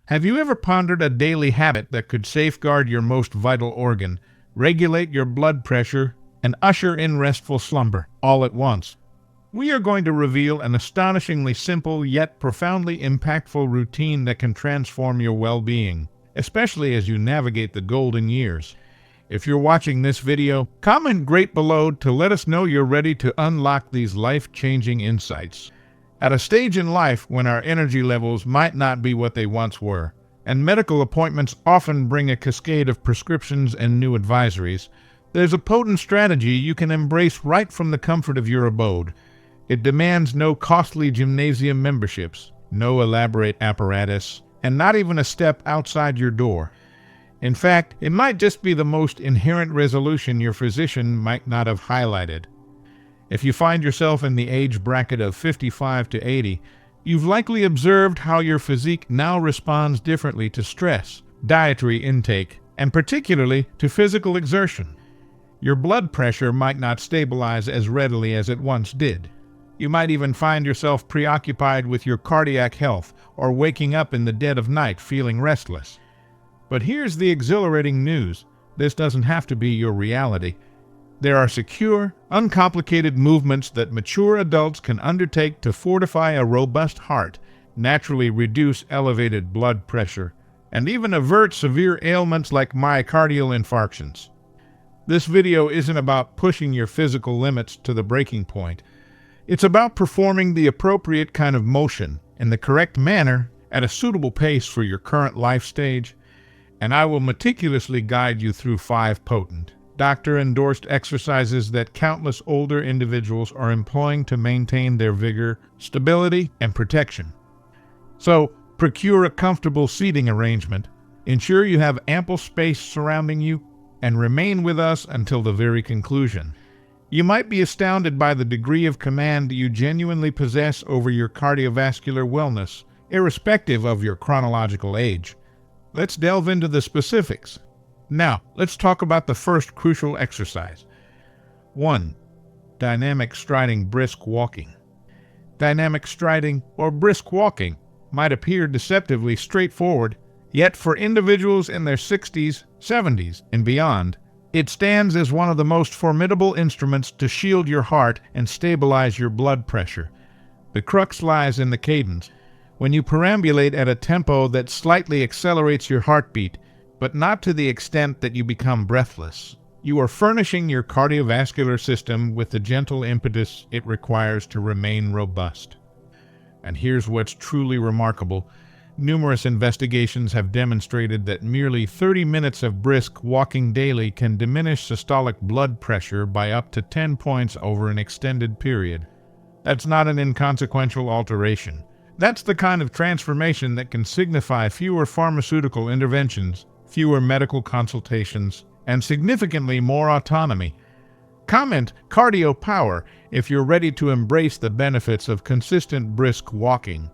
Have you ever pondered a daily habit that could safeguard your most vital organ, regulate your blood pressure, and usher in restful slumber all at once? We are going to reveal an astonishingly simple yet profoundly impactful routine that can transform your well-being, especially as you navigate the golden years. If you're watching this video, comment great below to let us know you're ready to unlock these life-changing insights. At a stage in life when our energy levels might not be what they once were, and medical appointments often bring a cascade of prescriptions and new advisories, there's a potent strategy you can embrace right from the comfort of your abode. It demands no costly gymnasium memberships, no elaborate apparatus, and not even a step outside your door. In fact, it might just be the most inherent resolution your physician might not have highlighted. If you find yourself in the age bracket of 55 to 80, you've likely observed how your physique now responds differently to stress, dietary intake, and particularly to physical exertion. Your blood pressure might not stabilize as readily as it once did. You might even find yourself preoccupied with your cardiac health or waking up in the dead of night feeling restless. But here's the exhilarating news. This doesn't have to be your reality. There are secure, uncomplicated movements that mature adults can undertake to fortify a robust heart, naturally reduce elevated blood pressure, and even avert severe ailments like myocardial infarctions. This video isn't about pushing your physical limits to the breaking point. It's about performing the appropriate kind of motion in the correct manner at a suitable pace for your current life stage, and I will meticulously guide you through 5 potent, doctor-endorsed exercises that countless older individuals are employing to maintain their vigor, stability, and protection. So, procure a comfortable seating arrangement, ensure you have ample space surrounding you, and remain with us until the very conclusion. You might be astounded by the degree of command you genuinely possess over your cardiovascular wellness, irrespective of your chronological age. Let's delve into the specifics. Now, let's talk about the first crucial exercise. 1. Dynamic striding brisk walking. Dynamic striding or brisk walking might appear deceptively straightforward, yet for individuals in their 60s, 70s, and beyond, it stands as one of the most formidable instruments to shield your heart and stabilize your blood pressure. The crux lies in the cadence. When you perambulate at a tempo that slightly accelerates your heartbeat, but not to the extent that you become breathless, you are furnishing your cardiovascular system with the gentle impetus it requires to remain robust. And here's what's truly remarkable. Numerous investigations have demonstrated that merely 30 minutes of brisk walking daily can diminish systolic blood pressure by up to 10 points over an extended period. That's not an inconsequential alteration. That's the kind of transformation that can signify fewer pharmaceutical interventions, fewer medical consultations, and significantly more autonomy. Comment cardio power if you're ready to embrace the benefits of consistent brisk walking.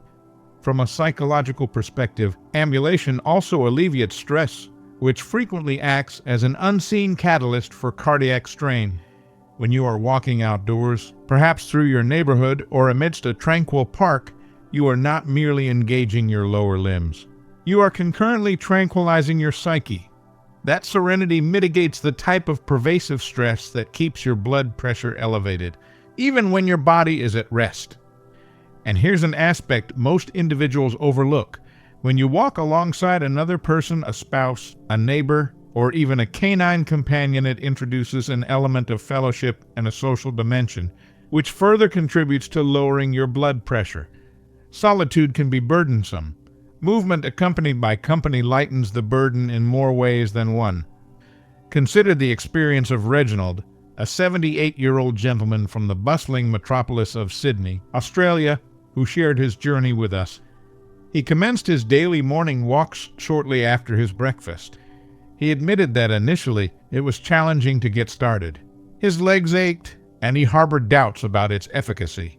From a psychological perspective, ambulation also alleviates stress, which frequently acts as an unseen catalyst for cardiac strain. When you are walking outdoors, perhaps through your neighborhood or amidst a tranquil park, you are not merely engaging your lower limbs. You are concurrently tranquilizing your psyche. That serenity mitigates the type of pervasive stress that keeps your blood pressure elevated, even when your body is at rest. And here's an aspect most individuals overlook. When you walk alongside another person, a spouse, a neighbor, or even a canine companion, it introduces an element of fellowship and a social dimension, which further contributes to lowering your blood pressure. Solitude can be burdensome. Movement accompanied by company lightens the burden in more ways than one. Consider the experience of Reginald, a 78-year-old gentleman from the bustling metropolis of Sydney, Australia, who shared his journey with us. He commenced his daily morning walks shortly after his breakfast. He admitted that initially it was challenging to get started. His legs ached, and he harbored doubts about its efficacy.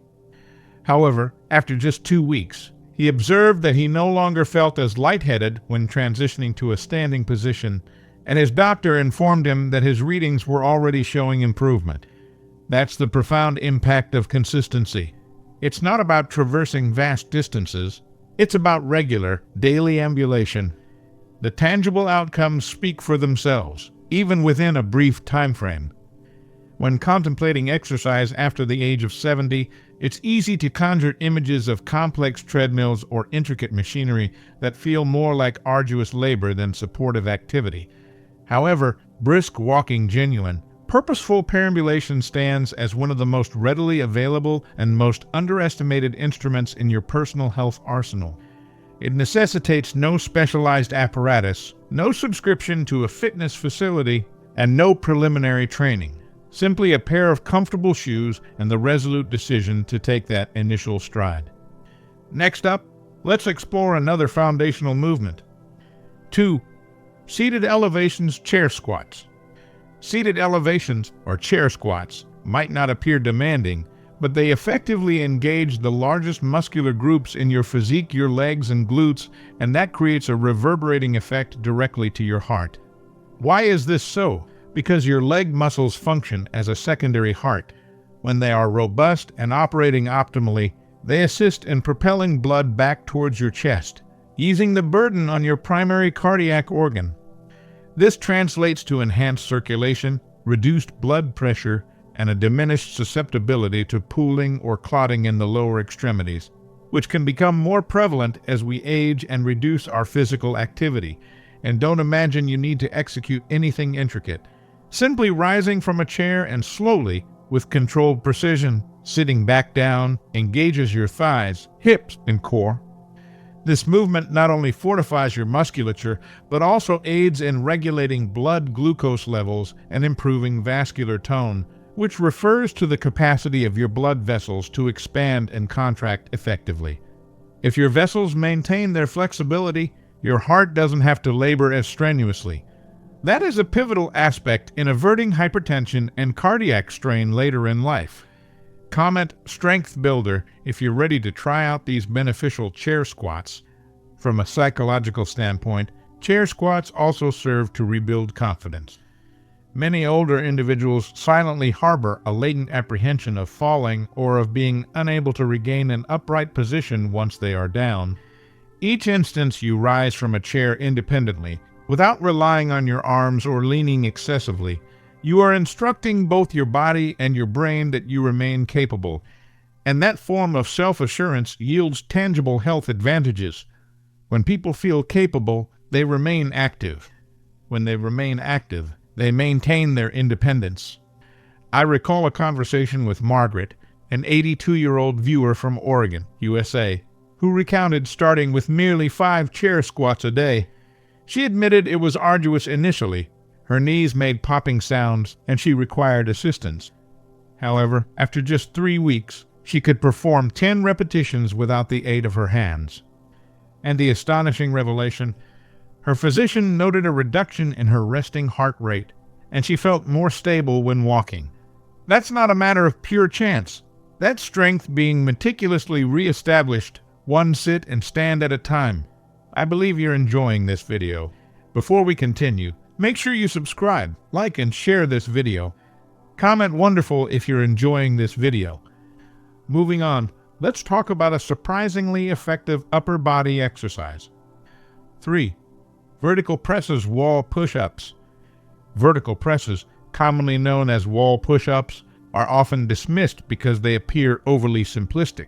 However, after just 2 weeks, he observed that he no longer felt as lightheaded when transitioning to a standing position, and his doctor informed him that his readings were already showing improvement. That's the profound impact of consistency. It's not about traversing vast distances. It's about regular, daily ambulation. The tangible outcomes speak for themselves, even within a brief time frame. When contemplating exercise after the age of 70, it's easy to conjure images of complex treadmills or intricate machinery that feel more like arduous labor than supportive activity. However, brisk walking genuine, purposeful perambulation stands as one of the most readily available and most underestimated instruments in your personal health arsenal. It necessitates no specialized apparatus, no subscription to a fitness facility, and no preliminary training. Simply a pair of comfortable shoes and the resolute decision to take that initial stride. Next up, let's explore another foundational movement. 2. Seated elevations chair squats. Seated elevations, or chair squats, might not appear demanding, but they effectively engage the largest muscular groups in your physique, your legs and glutes, and that creates a reverberating effect directly to your heart. Why is this so? Because your leg muscles function as a secondary heart. When they are robust and operating optimally, they assist in propelling blood back towards your chest, easing the burden on your primary cardiac organ. This translates to enhanced circulation, reduced blood pressure, and a diminished susceptibility to pooling or clotting in the lower extremities, which can become more prevalent as we age and reduce our physical activity. And don't imagine you need to execute anything intricate. Simply rising from a chair and slowly, with controlled precision, sitting back down, engages your thighs, hips, and core. This movement not only fortifies your musculature, but also aids in regulating blood glucose levels and improving vascular tone, which refers to the capacity of your blood vessels to expand and contract effectively. If your vessels maintain their flexibility, your heart doesn't have to labor as strenuously. That is a pivotal aspect in averting hypertension and cardiac strain later in life. Comment Strength Builder if you're ready to try out these beneficial chair squats. From a psychological standpoint, chair squats also serve to rebuild confidence. Many older individuals silently harbor a latent apprehension of falling or of being unable to regain an upright position once they are down. Each instance you rise from a chair independently, without relying on your arms or leaning excessively, you are instructing both your body and your brain that you remain capable, and that form of self-assurance yields tangible health advantages. When people feel capable, they remain active. When they remain active, they maintain their independence. I recall a conversation with Margaret, an 82-year-old viewer from Oregon, USA, who recounted starting with merely 5 chair squats a day. She admitted it was arduous initially. Her knees made popping sounds, and she required assistance. However, after just 3 weeks, she could perform 10 repetitions without the aid of her hands. And the astonishing revelation, her physician noted a reduction in her resting heart rate, and she felt more stable when walking. That's not a matter of pure chance. That's strength being meticulously re-established, one sit and stand at a time. I believe you're enjoying this video. Before we continue, make sure you subscribe, like, and share this video. Comment wonderful if you're enjoying this video. Moving on, let's talk about a surprisingly effective upper body exercise. 3. Vertical presses wall push-ups. Vertical presses, commonly known as wall push-ups, are often dismissed because they appear overly simplistic.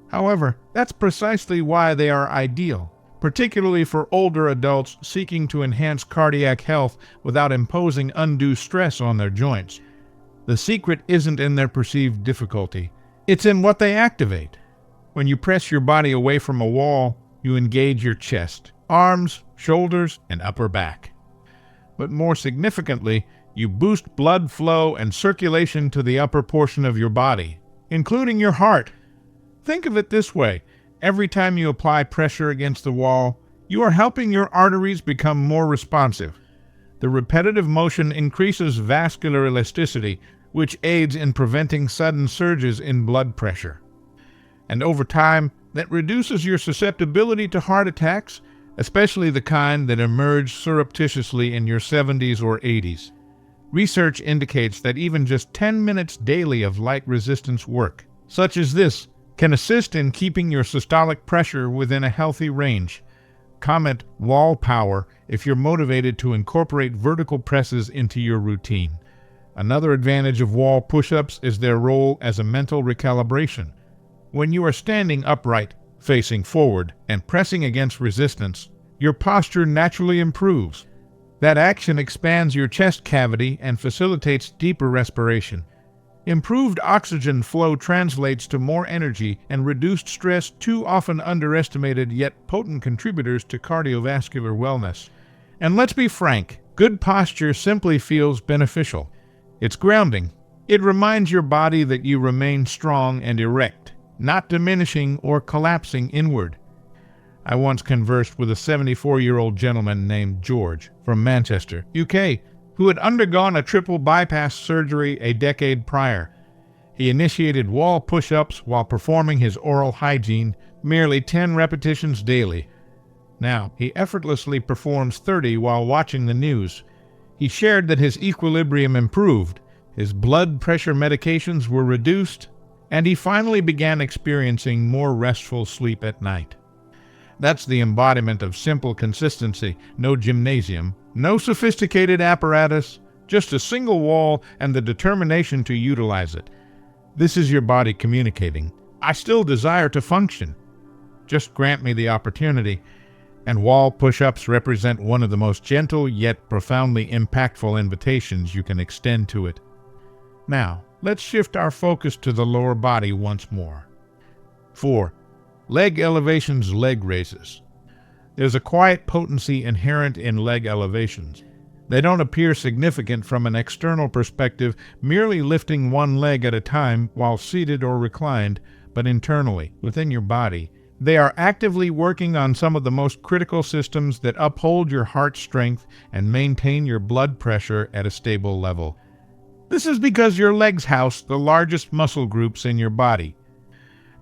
However, that's precisely why they are ideal, particularly for older adults seeking to enhance cardiac health without imposing undue stress on their joints. The secret isn't in their perceived difficulty. It's in what they activate. When you press your body away from a wall, you engage your chest, arms, shoulders, and upper back. But more significantly, you boost blood flow and circulation to the upper portion of your body, including your heart. Think of it this way. Every time you apply pressure against the wall, you are helping your arteries become more responsive. The repetitive motion increases vascular elasticity, which aids in preventing sudden surges in blood pressure. And over time, that reduces your susceptibility to heart attacks, especially the kind that emerge surreptitiously in your 70s or 80s. Research indicates that even just 10 minutes daily of light resistance work, such as this, can assist in keeping your systolic pressure within a healthy range. Comment wall power if you're motivated to incorporate vertical presses into your routine. Another advantage of wall push-ups is their role as a mental recalibration. When you are standing upright, facing forward, and pressing against resistance, your posture naturally improves. That action expands your chest cavity and facilitates deeper respiration. Improved oxygen flow translates to more energy and reduced stress, two often underestimated yet potent contributors to cardiovascular wellness. And let's be frank, good posture simply feels beneficial. It's grounding. It reminds your body that you remain strong and erect, not diminishing or collapsing inward. I once conversed with a 74-year-old gentleman named George from Manchester, UK, who had undergone a triple bypass surgery a decade prior. He initiated wall push-ups while performing his oral hygiene, merely 10 repetitions daily. Now, he effortlessly performs 30 while watching the news. He shared that his equilibrium improved, his blood pressure medications were reduced, and he finally began experiencing more restful sleep at night. That's the embodiment of simple consistency. No gymnasium, no sophisticated apparatus, just a single wall and the determination to utilize it. This is your body communicating. I still desire to function. Just grant me the opportunity. And wall push-ups represent one of the most gentle yet profoundly impactful invitations you can extend to it. Now, let's shift our focus to the lower body once more. 4. Leg elevations, leg raises. There's a quiet potency inherent in leg elevations. They don't appear significant from an external perspective, merely lifting one leg at a time while seated or reclined, but internally, within your body, they are actively working on some of the most critical systems that uphold your heart strength and maintain your blood pressure at a stable level. This is because your legs house the largest muscle groups in your body.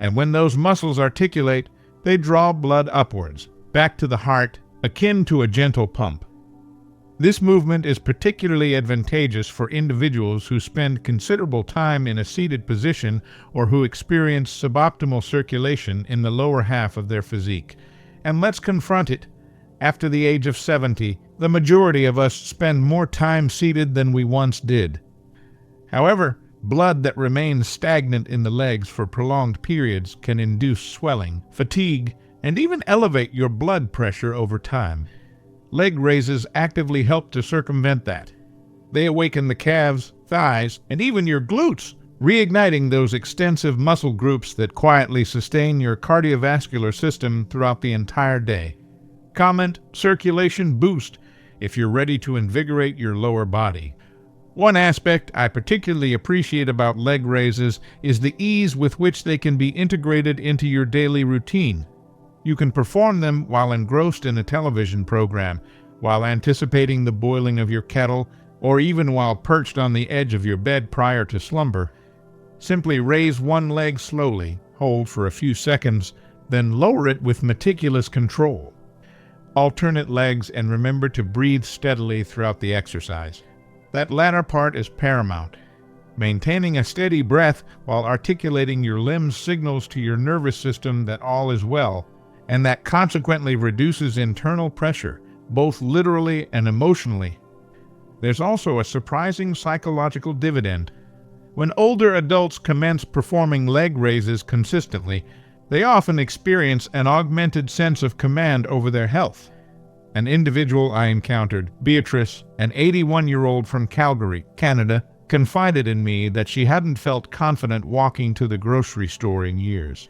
And when those muscles articulate, they draw blood upwards, back to the heart, akin to a gentle pump. This movement is particularly advantageous for individuals who spend considerable time in a seated position or who experience suboptimal circulation in the lower half of their physique. And let's confront it. After the age of 70, the majority of us spend more time seated than we once did. However, blood that remains stagnant in the legs for prolonged periods can induce swelling, fatigue, and even elevate your blood pressure over time. Leg raises actively help to circumvent that. They awaken the calves, thighs, and even your glutes, reigniting those extensive muscle groups that quietly sustain your cardiovascular system throughout the entire day. Comment circulation boost if you're ready to invigorate your lower body. One aspect I particularly appreciate about leg raises is the ease with which they can be integrated into your daily routine. You can perform them while engrossed in a television program, while anticipating the boiling of your kettle, or even while perched on the edge of your bed prior to slumber. Simply raise one leg slowly, hold for a few seconds, then lower it with meticulous control. Alternate legs and remember to breathe steadily throughout the exercise. That latter part is paramount. Maintaining a steady breath while articulating your limbs signals to your nervous system that all is well, and that consequently reduces internal pressure, both literally and emotionally. There's also a surprising psychological dividend. When older adults commence performing leg raises consistently, they often experience an augmented sense of command over their health. An individual I encountered, Beatrice, an 81-year-old from Calgary, Canada, confided in me that she hadn't felt confident walking to the grocery store in years.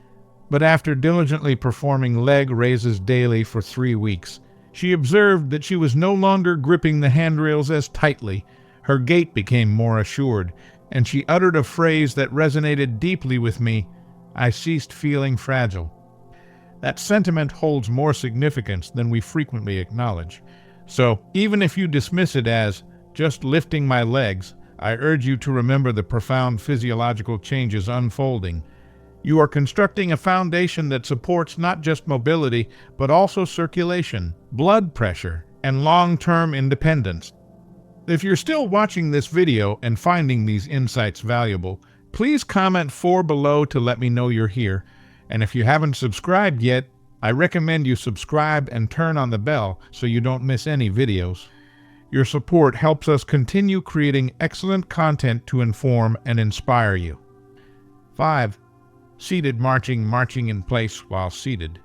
But after diligently performing leg raises daily for 3 weeks, she observed that she was no longer gripping the handrails as tightly. Her gait became more assured, and she uttered a phrase that resonated deeply with me: "I ceased feeling fragile." That sentiment holds more significance than we frequently acknowledge. So, even if you dismiss it as just lifting my legs, I urge you to remember the profound physiological changes unfolding. You are constructing a foundation that supports not just mobility, but also circulation, blood pressure, and long-term independence. If you're still watching this video and finding these insights valuable, Please comment 4 below to let me know you're here. And if you haven't subscribed yet, I recommend you subscribe and turn on the bell so you don't miss any videos. Your support helps us continue creating excellent content to inform and inspire you. 5. Seated marching, marching in place while seated.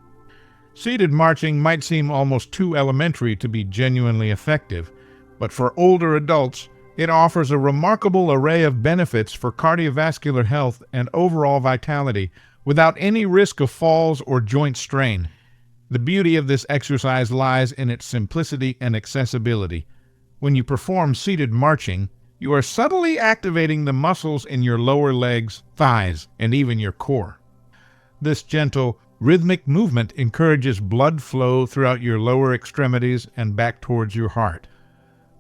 Seated marching might seem almost too elementary to be genuinely effective, but for older adults, it offers a remarkable array of benefits for cardiovascular health and overall vitality without any risk of falls or joint strain. The beauty of this exercise lies in its simplicity and accessibility. When you perform seated marching, you are subtly activating the muscles in your lower legs, thighs, and even your core. This gentle, rhythmic movement encourages blood flow throughout your lower extremities and back towards your heart.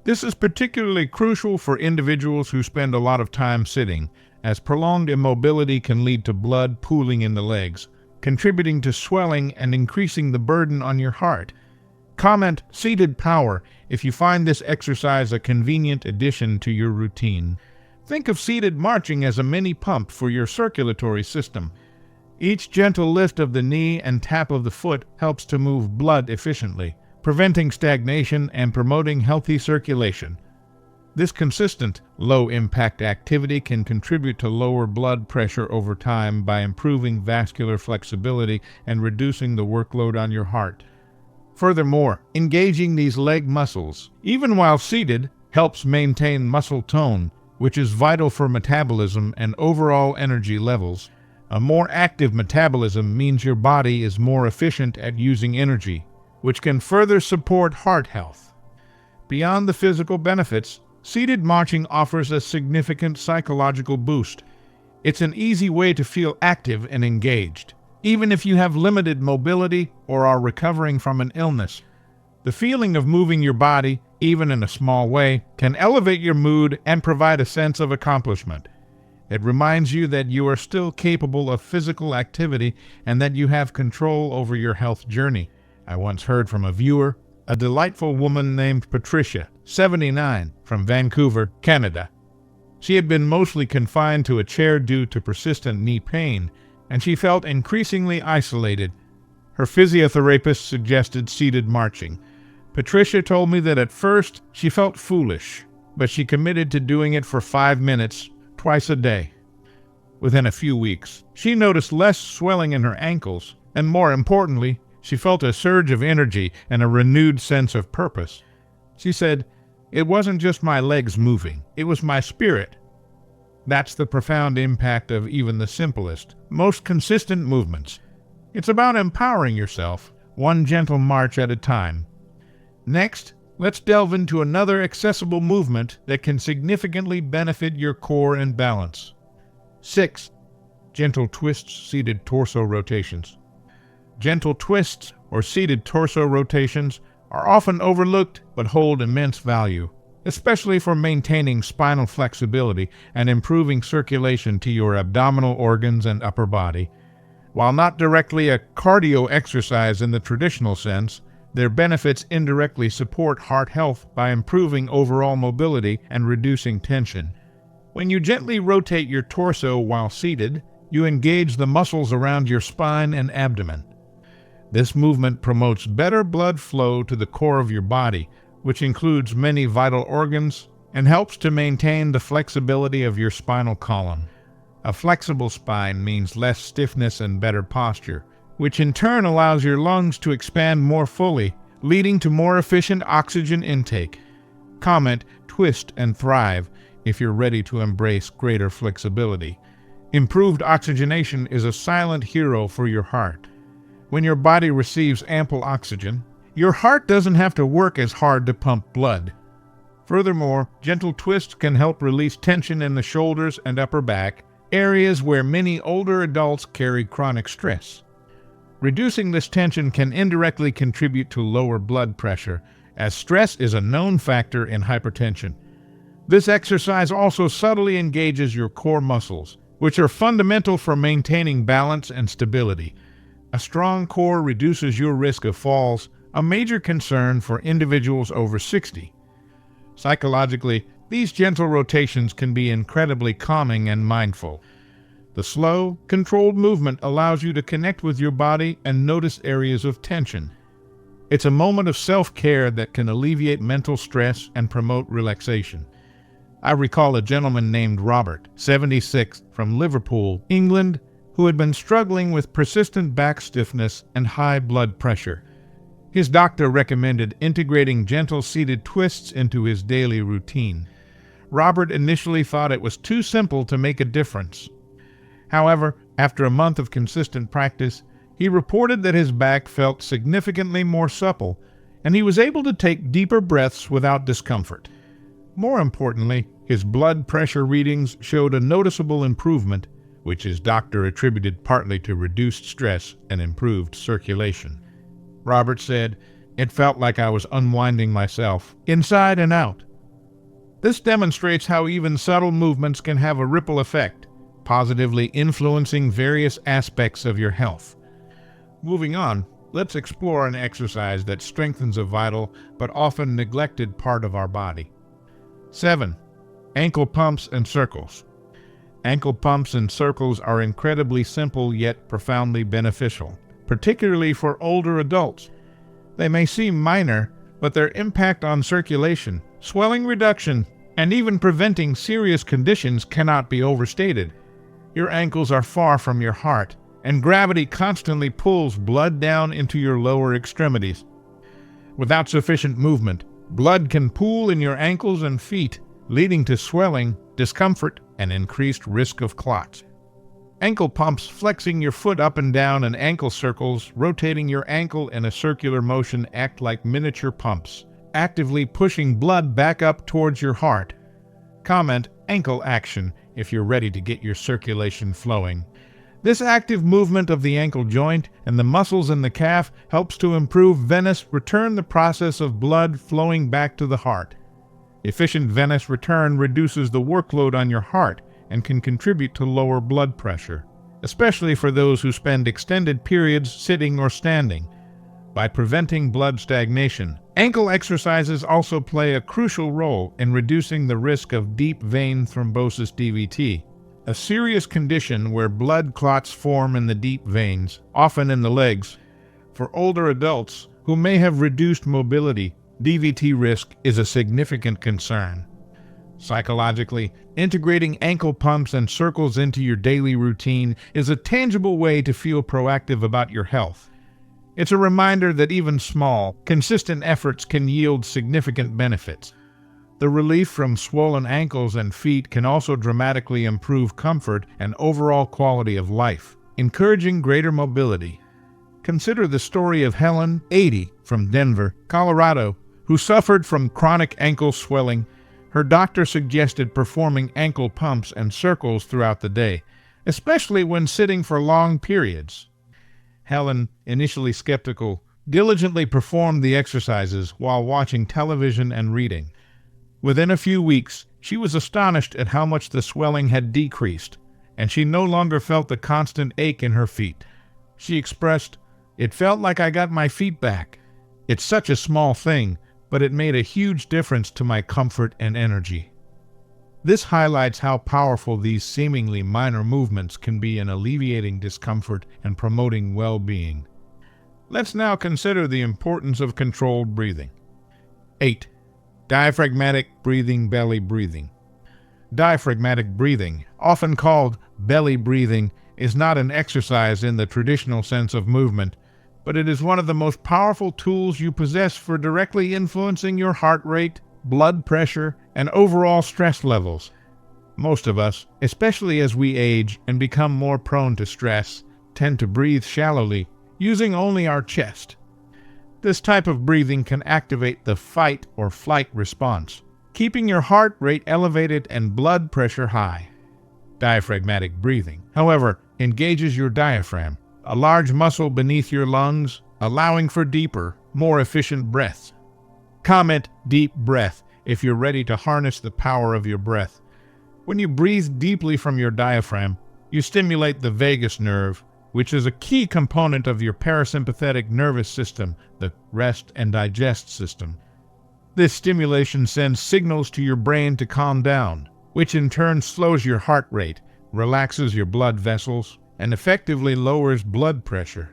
This is particularly crucial for individuals who spend a lot of time sitting, as prolonged immobility can lead to blood pooling in the legs, contributing to swelling and increasing the burden on your heart. Comment "seated power" if you find this exercise a convenient addition to your routine. Think of seated marching as a mini pump for your circulatory system. Each gentle lift of the knee and tap of the foot helps to move blood efficiently, preventing stagnation and promoting healthy circulation. This consistent, low-impact activity can contribute to lower blood pressure over time by improving vascular flexibility and reducing the workload on your heart. Furthermore, engaging these leg muscles, even while seated, helps maintain muscle tone, which is vital for metabolism and overall energy levels. A more active metabolism means your body is more efficient at using energy, which can further support heart health. Beyond the physical benefits, seated marching offers a significant psychological boost. It's an easy way to feel active and engaged, even if you have limited mobility or are recovering from an illness. The feeling of moving your body, even in a small way, can elevate your mood and provide a sense of accomplishment. It reminds you that you are still capable of physical activity and that you have control over your health journey. I once heard from a viewer, a delightful woman named Patricia, 79, from Vancouver, Canada. She had been mostly confined to a chair due to persistent knee pain, and she felt increasingly isolated. Her physiotherapist suggested seated marching. Patricia told me that at first she felt foolish, but she committed to doing it for 5 minutes, twice a day. Within a few weeks, she noticed less swelling in her ankles, and more importantly, she felt a surge of energy and a renewed sense of purpose. She said, "It wasn't just my legs moving, it was my spirit." That's the profound impact of even the simplest, most consistent movements. It's about empowering yourself, one gentle march at a time. Next, let's delve into another accessible movement that can significantly benefit your core and balance. 6. Gentle twists, seated torso rotations. Gentle twists, or seated torso rotations, are often overlooked but hold immense value, especially for maintaining spinal flexibility and improving circulation to your abdominal organs and upper body. While not directly a cardio exercise in the traditional sense, their benefits indirectly support heart health by improving overall mobility and reducing tension. When you gently rotate your torso while seated, you engage the muscles around your spine and abdomen. This movement promotes better blood flow to the core of your body, which includes many vital organs, and helps to maintain the flexibility of your spinal column. A flexible spine means less stiffness and better posture, which in turn allows your lungs to expand more fully, leading to more efficient oxygen intake. Comment "twist and thrive" if you're ready to embrace greater flexibility. Improved oxygenation is a silent hero for your heart. When your body receives ample oxygen, your heart doesn't have to work as hard to pump blood. Furthermore, gentle twists can help release tension in the shoulders and upper back, areas where many older adults carry chronic stress. Reducing this tension can indirectly contribute to lower blood pressure, as stress is a known factor in hypertension. This exercise also subtly engages your core muscles, which are fundamental for maintaining balance and stability. A strong core reduces your risk of falls, a major concern for individuals over 60. Psychologically, these gentle rotations can be incredibly calming and mindful. The slow, controlled movement allows you to connect with your body and notice areas of tension. It's a moment of self-care that can alleviate mental stress and promote relaxation. I recall a gentleman named Robert, 76, from Liverpool, England, who had been struggling with persistent back stiffness and high blood pressure. His doctor recommended integrating gentle seated twists into his daily routine. Robert initially thought it was too simple to make a difference. However, after a month of consistent practice, he reported that his back felt significantly more supple, and he was able to take deeper breaths without discomfort. More importantly, his blood pressure readings showed a noticeable improvement, which his doctor attributed partly to reduced stress and improved circulation. Robert said, "It felt like I was unwinding myself, inside and out." This demonstrates how even subtle movements can have a ripple effect, positively influencing various aspects of your health. Moving on, let's explore an exercise that strengthens a vital but often neglected part of our body. 7. Ankle pumps and circles. Ankle pumps and circles are incredibly simple yet profoundly beneficial, particularly for older adults. They may seem minor, but their impact on circulation, swelling reduction, and even preventing serious conditions cannot be overstated. Your ankles are far from your heart, and gravity constantly pulls blood down into your lower extremities. Without sufficient movement, blood can pool in your ankles and feet, leading to swelling, discomfort, and increased risk of clots. Ankle pumps, flexing your foot up and down, and ankle circles, rotating your ankle in a circular motion, act like miniature pumps, actively pushing blood back up towards your heart. Comment ankle action if you're ready to get your circulation flowing. This active movement of the ankle joint and the muscles in the calf helps to improve venous return, the process of blood flowing back to the heart. Efficient venous return reduces the workload on your heart and can contribute to lower blood pressure, especially for those who spend extended periods sitting or standing. By preventing blood stagnation, ankle exercises also play a crucial role in reducing the risk of deep vein thrombosis (DVT), a serious condition where blood clots form in the deep veins, often in the legs. For older adults who may have reduced mobility, DVT risk is a significant concern. Psychologically, integrating ankle pumps and circles into your daily routine is a tangible way to feel proactive about your health. It's a reminder that even small, consistent efforts can yield significant benefits. The relief from swollen ankles and feet can also dramatically improve comfort and overall quality of life, encouraging greater mobility. Consider the story of Helen, 80, from Denver, Colorado, who suffered from chronic ankle swelling. Her doctor suggested performing ankle pumps and circles throughout the day, especially when sitting for long periods. Helen, initially skeptical, diligently performed the exercises while watching television and reading. Within a few weeks, she was astonished at how much the swelling had decreased, and she no longer felt the constant ache in her feet. She expressed, "It felt like I got my feet back. It's such a small thing, but it made a huge difference to my comfort and energy." This highlights how powerful these seemingly minor movements can be in alleviating discomfort and promoting well-being. Let's now consider the importance of controlled breathing. 8. Diaphragmatic breathing, belly breathing. Diaphragmatic breathing, often called belly breathing, is not an exercise in the traditional sense of movement, but it is one of the most powerful tools you possess for directly influencing your heart rate, blood pressure, and overall stress levels. Most of us, especially as we age and become more prone to stress, tend to breathe shallowly, using only our chest. This type of breathing can activate the fight or flight response, keeping your heart rate elevated and blood pressure high. Diaphragmatic breathing, however, engages your diaphragm, a large muscle beneath your lungs, allowing for deeper, more efficient breaths. Comment deep breath if you're ready to harness the power of your breath. When you breathe deeply from your diaphragm, you stimulate the vagus nerve, which is a key component of your parasympathetic nervous system, the rest and digest system. This stimulation sends signals to your brain to calm down, which in turn slows your heart rate, relaxes your blood vessels, and effectively lowers blood pressure.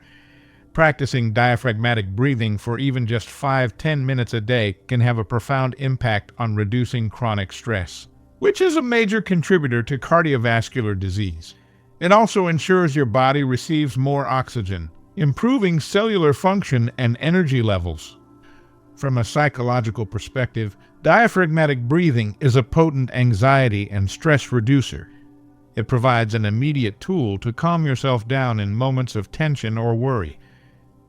Practicing diaphragmatic breathing for even just 5-10 minutes a day can have a profound impact on reducing chronic stress, which is a major contributor to cardiovascular disease. It also ensures your body receives more oxygen, improving cellular function and energy levels. From a psychological perspective, diaphragmatic breathing is a potent anxiety and stress reducer. It provides an immediate tool to calm yourself down in moments of tension or worry.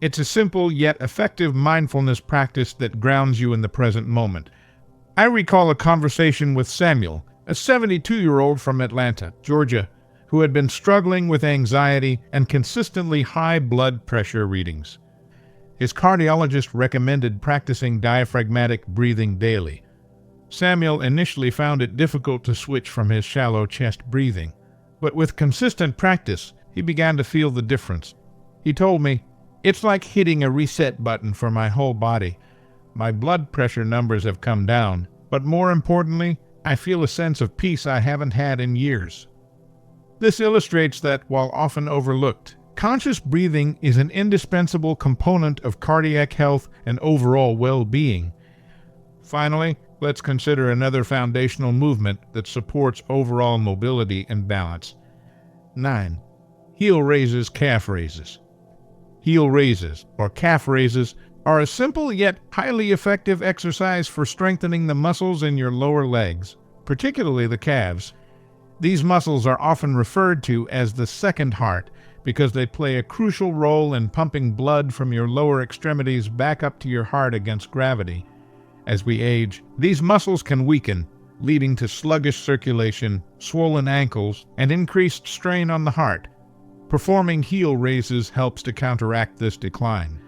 It's a simple yet effective mindfulness practice that grounds you in the present moment. I recall a conversation with Samuel, a 72-year-old from Atlanta, Georgia, who had been struggling with anxiety and consistently high blood pressure readings. His cardiologist recommended practicing diaphragmatic breathing daily. Samuel initially found it difficult to switch from his shallow chest breathing, but with consistent practice, he began to feel the difference. He told me, "It's like hitting a reset button for my whole body. My blood pressure numbers have come down, but more importantly, I feel a sense of peace I haven't had in years." This illustrates that, while often overlooked, conscious breathing is an indispensable component of cardiac health and overall well-being. Finally, let's consider another foundational movement that supports overall mobility and balance. 9. Heel raises, calf raises. Heel raises, or calf raises, are a simple yet highly effective exercise for strengthening the muscles in your lower legs, particularly the calves. These muscles are often referred to as the second heart because they play a crucial role in pumping blood from your lower extremities back up to your heart against gravity. As we age, these muscles can weaken, leading to sluggish circulation, swollen ankles, and increased strain on the heart. Performing heel raises helps to counteract this decline.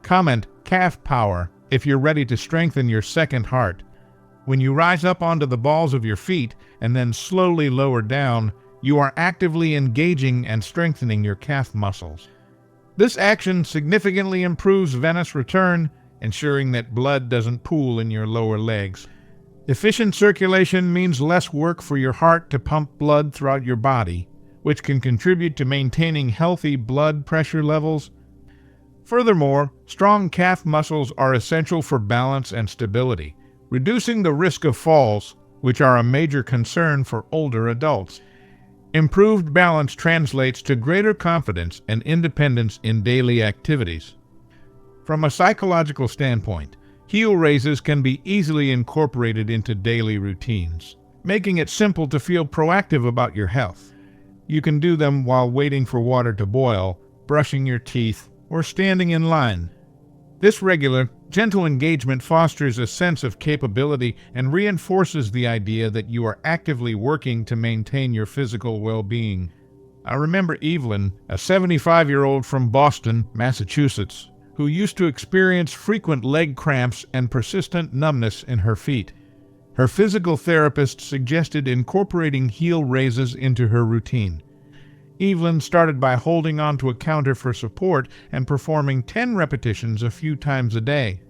Comment calf power if you're ready to strengthen your second heart. When you rise up onto the balls of your feet and then slowly lower down, you are actively engaging and strengthening your calf muscles. This action significantly improves venous return, ensuring that blood doesn't pool in your lower legs. Efficient circulation means less work for your heart to pump blood throughout your body, which can contribute to maintaining healthy blood pressure levels. Furthermore, strong calf muscles are essential for balance and stability, reducing the risk of falls, which are a major concern for older adults. Improved balance translates to greater confidence and independence in daily activities. From a psychological standpoint, heel raises can be easily incorporated into daily routines, making it simple to feel proactive about your health. You can do them while waiting for water to boil, brushing your teeth, or standing in line. This regular, gentle engagement fosters a sense of capability and reinforces the idea that you are actively working to maintain your physical well-being. I remember Evelyn, a 75-year-old from Boston, Massachusetts, who used to experience frequent leg cramps and persistent numbness in her feet. Her physical therapist suggested incorporating heel raises into her routine. Evelyn started by holding onto a counter for support and performing 10 repetitions a few times a day.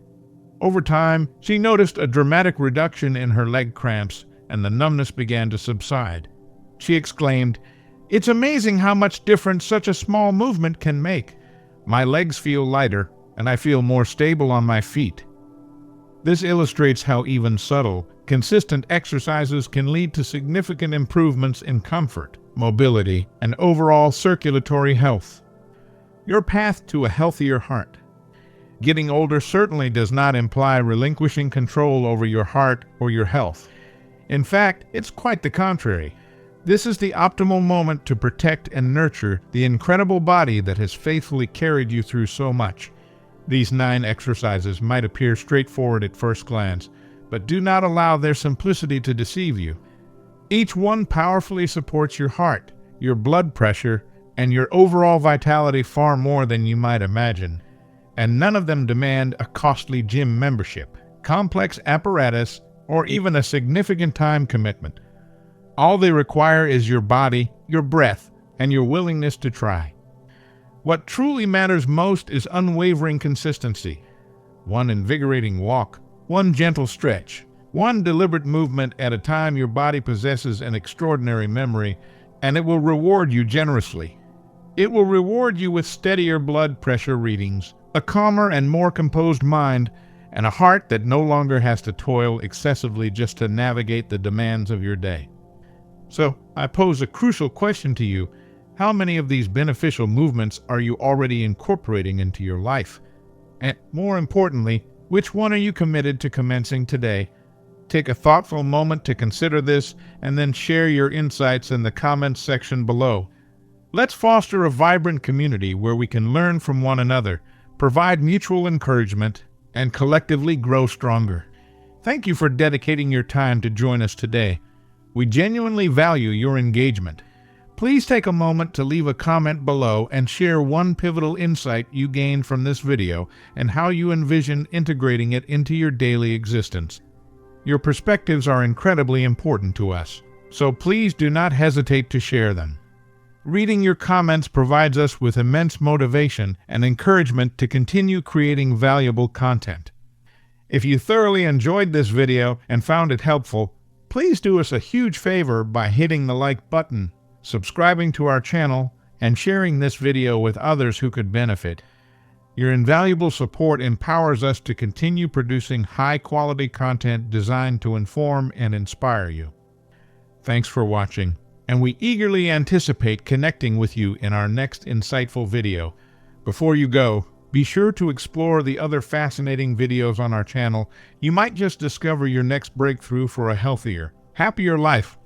Over time, she noticed a dramatic reduction in her leg cramps, and the numbness began to subside. She exclaimed, "It's amazing how much difference such a small movement can make. My legs feel lighter, and I feel more stable on my feet." This illustrates how even subtle, consistent exercises can lead to significant improvements in comfort, mobility, and overall circulatory health. Your path to a healthier heart. Getting older certainly does not imply relinquishing control over your heart or your health. In fact, it's quite the contrary. This is the optimal moment to protect and nurture the incredible body that has faithfully carried you through so much. These 9 exercises might appear straightforward at first glance, but do not allow their simplicity to deceive you. Each one powerfully supports your heart, your blood pressure, and your overall vitality far more than you might imagine. And none of them demand a costly gym membership, complex apparatus, or even a significant time commitment. All they require is your body, your breath, and your willingness to try. What truly matters most is unwavering consistency. One invigorating walk, one gentle stretch, one deliberate movement at a time. Your body possesses an extraordinary memory, and it will reward you generously. It will reward you with steadier blood pressure readings, a calmer and more composed mind, and a heart that no longer has to toil excessively just to navigate the demands of your day. So, I pose a crucial question to you. How many of these beneficial movements are you already incorporating into your life? And more importantly, which one are you committed to commencing today? Take a thoughtful moment to consider this and then share your insights in the comments section below. Let's foster a vibrant community where we can learn from one another, provide mutual encouragement, and collectively grow stronger. Thank you for dedicating your time to join us today. We genuinely value your engagement. Please take a moment to leave a comment below and share one pivotal insight you gained from this video and how you envision integrating it into your daily existence. Your perspectives are incredibly important to us, so please do not hesitate to share them. Reading your comments provides us with immense motivation and encouragement to continue creating valuable content. If you thoroughly enjoyed this video and found it helpful, please do us a huge favor by hitting the like button, subscribing to our channel, and sharing this video with others who could benefit. Your invaluable support empowers us to continue producing high-quality content designed to inform and inspire you. Thanks for watching, and we eagerly anticipate connecting with you in our next insightful video. Before you go, be sure to explore the other fascinating videos on our channel. You might just discover your next breakthrough for a healthier, happier life.